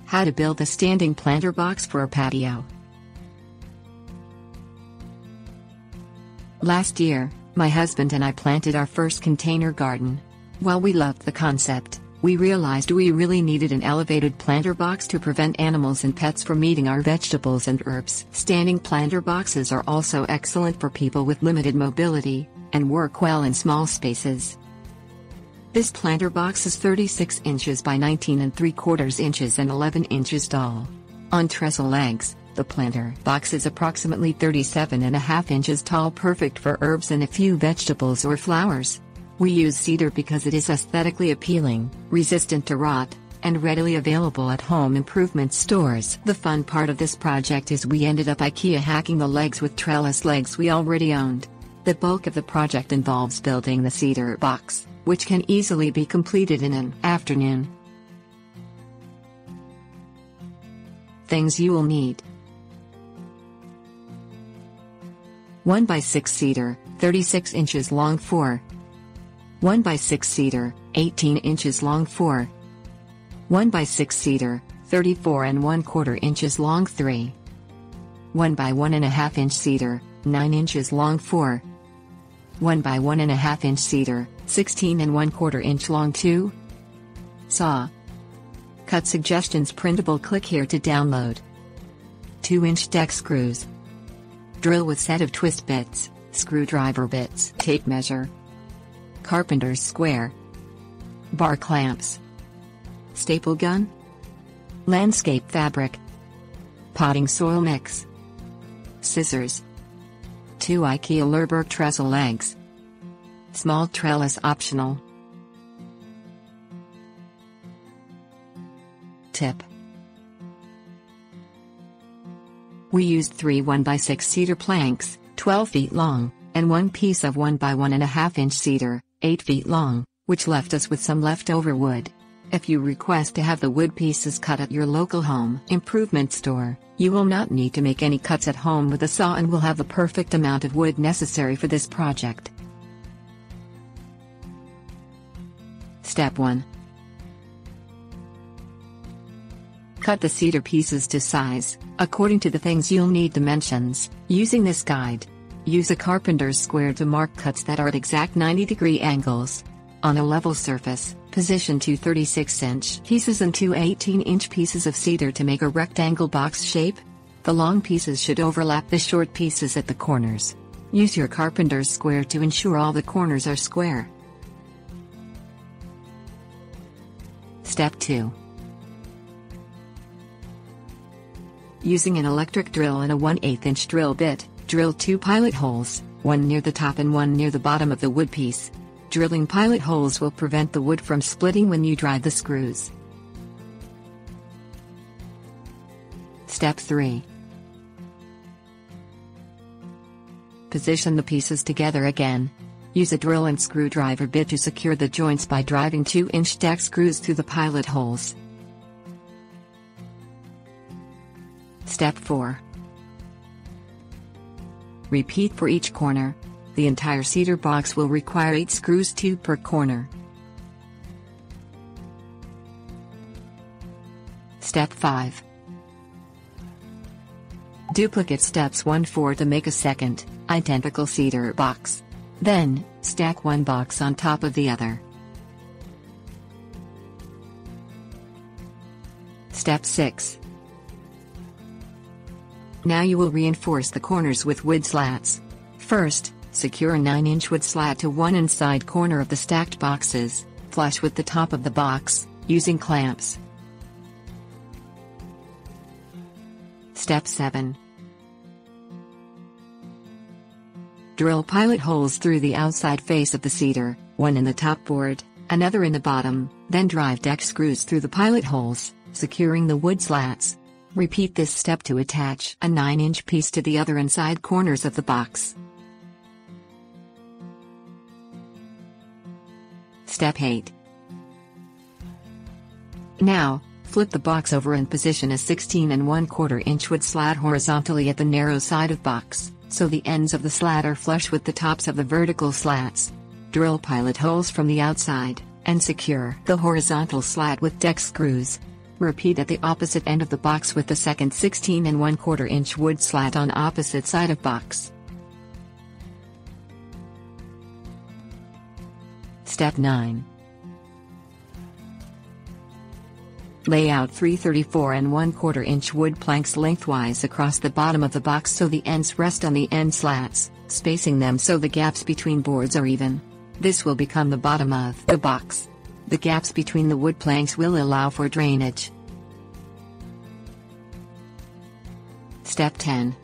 How to build a standing planter box for a patio. Last year, my husband and I planted our first container garden. While we loved the concept, we realized we really needed an elevated planter box to prevent animals and pets from eating our vegetables and herbs. Standing planter boxes are also excellent for people with limited mobility, and work well in small spaces. This planter box is 36 inches by 19 3/4 inches and 11 inches tall. On trestle legs, the planter box is approximately 37.5 inches tall, perfect for herbs and a few vegetables or flowers. We use cedar because it is aesthetically appealing, resistant to rot, and readily available at home improvement stores. The fun part of this project is we ended up IKEA hacking the legs with trellis legs we already owned. The bulk of the project involves building the cedar box, which can easily be completed in an afternoon. Things you will need: 1x6 cedar, 36 inches long 4. 1x6 cedar, 18 inches long 4. 1x6 cedar, 34 1/4 inches long 3. 1x1.5 inch cedar, 9 inches long 4. 1x1.5 inch cedar, 16 1/4 inch long 2. Saw. Cut suggestions printable. Click here to download. 2-inch deck screws. Drill with set of twist bits, screwdriver bits, tape measure. Carpenter's square. Bar clamps. Staple gun. Landscape fabric. Potting soil mix. Scissors. 2 IKEA Lerberg trestle legs. Small trellis optional. Tip: we used 3 1x6 cedar planks, 12 feet long, and one piece of 1x1.5 inch cedar, 8 feet long, which left us with some leftover wood. If you request to have the wood pieces cut at your local home improvement store, you will not need to make any cuts at home with a saw and will have the perfect amount of wood necessary for this project. Step 1. Cut the cedar pieces to size, according to the things you'll need dimensions, using this guide. Use a carpenter's square to mark cuts that are at exact 90-degree angles. On a level surface, position 2 36-inch pieces and 2 18-inch pieces of cedar to make a rectangle box shape. The long pieces should overlap the short pieces at the corners. Use your carpenter's square to ensure all the corners are square. Step 2. Using an electric drill and a 1/8 inch drill bit, drill 2 pilot holes, one near the top and one near the bottom of the wood piece. Drilling pilot holes will prevent the wood from splitting when you drive the screws. Step 3. Position the pieces together again. Use a drill and screwdriver bit to secure the joints by driving 2-inch deck screws through the pilot holes. Step 4. Repeat for each corner. The entire cedar box will require 8 screws, 2 per corner. Step 5. Duplicate steps 1-4 to make a second, identical cedar box. Then, stack one box on top of the other. Step 6. Now you will reinforce the corners with wood slats. First, secure a 9-inch wood slat to one inside corner of the stacked boxes, flush with the top of the box, using clamps. Step 7. Drill pilot holes through the outside face of the cedar, one in the top board, another in the bottom, then drive deck screws through the pilot holes, securing the wood slats. Repeat this step to attach a 9-inch piece to the other inside corners of the box. Step 8. Now, flip the box over and position a 16 1/4 inch wood slat horizontally at the narrow side of box, so the ends of the slat are flush with the tops of the vertical slats. Drill pilot holes from the outside, and secure the horizontal slat with deck screws. Repeat at the opposite end of the box with the second 16 1/4 inch wood slat on opposite side of box. Step 9. Lay out 3 34 1/4 inch wood planks lengthwise across the bottom of the box so the ends rest on the end slats, spacing them so the gaps between boards are even. This will become the bottom of the box. The gaps between the wood planks will allow for drainage. Step 10.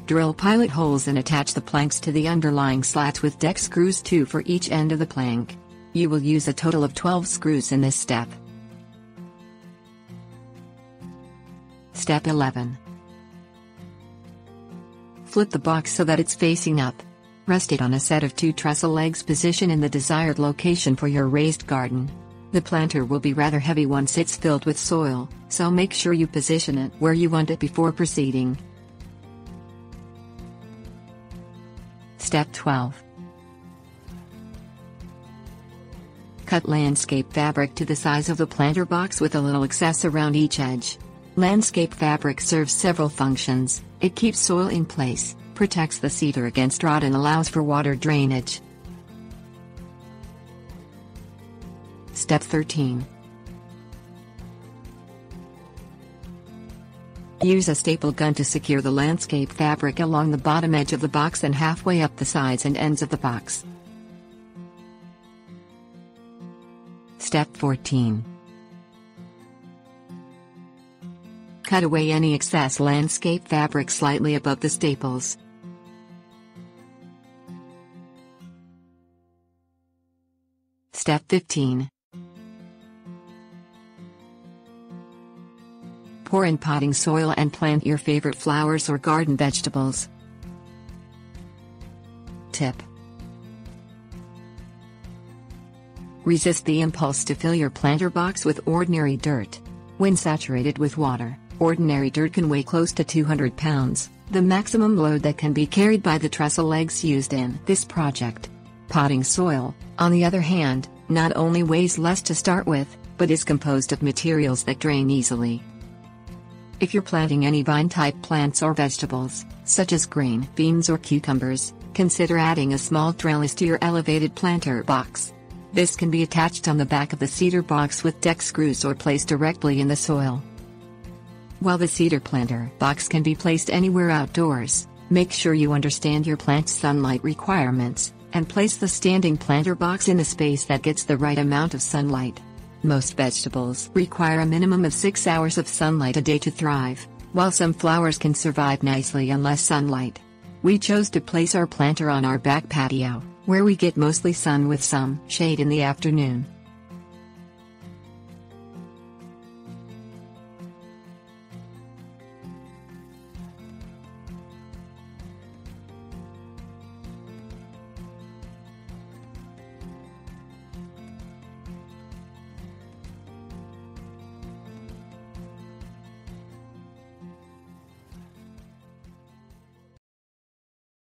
Drill pilot holes and attach the planks to the underlying slats with deck screws, 2 for each end of the plank. You will use a total of 12 screws in this step. Step 11. Flip the box so that it's facing up. Rest it on a set of 2 trestle legs position in the desired location for your raised garden. The planter will be rather heavy once it's filled with soil, so make sure you position it where you want it before proceeding. Step 12. Cut landscape fabric to the size of the planter box with a little excess around each edge. Landscape fabric serves several functions. It keeps soil in place, protects the cedar against rot, and allows for water drainage. Step 13. Use a staple gun to secure the landscape fabric along the bottom edge of the box and halfway up the sides and ends of the box. Step 14. Cut away any excess landscape fabric slightly above the staples. Step 15. Pour in potting soil and plant your favorite flowers or garden vegetables. Tip: resist the impulse to fill your planter box with ordinary dirt. When saturated with water, ordinary dirt can weigh close to 200 pounds, the maximum load that can be carried by the trestle legs used in this project. Potting soil, on the other hand, not only weighs less to start with, but is composed of materials that drain easily. If you're planting any vine-type plants or vegetables, such as green beans or cucumbers, consider adding a small trellis to your elevated planter box. This can be attached on the back of the cedar box with deck screws or placed directly in the soil. While the cedar planter box can be placed anywhere outdoors, make sure you understand your plant's sunlight requirements, and place the standing planter box in a space that gets the right amount of sunlight. Most vegetables require a minimum of 6 hours of sunlight a day to thrive, while some flowers can survive nicely on less sunlight. We chose to place our planter on our back patio, where we get mostly sun with some shade in the afternoon.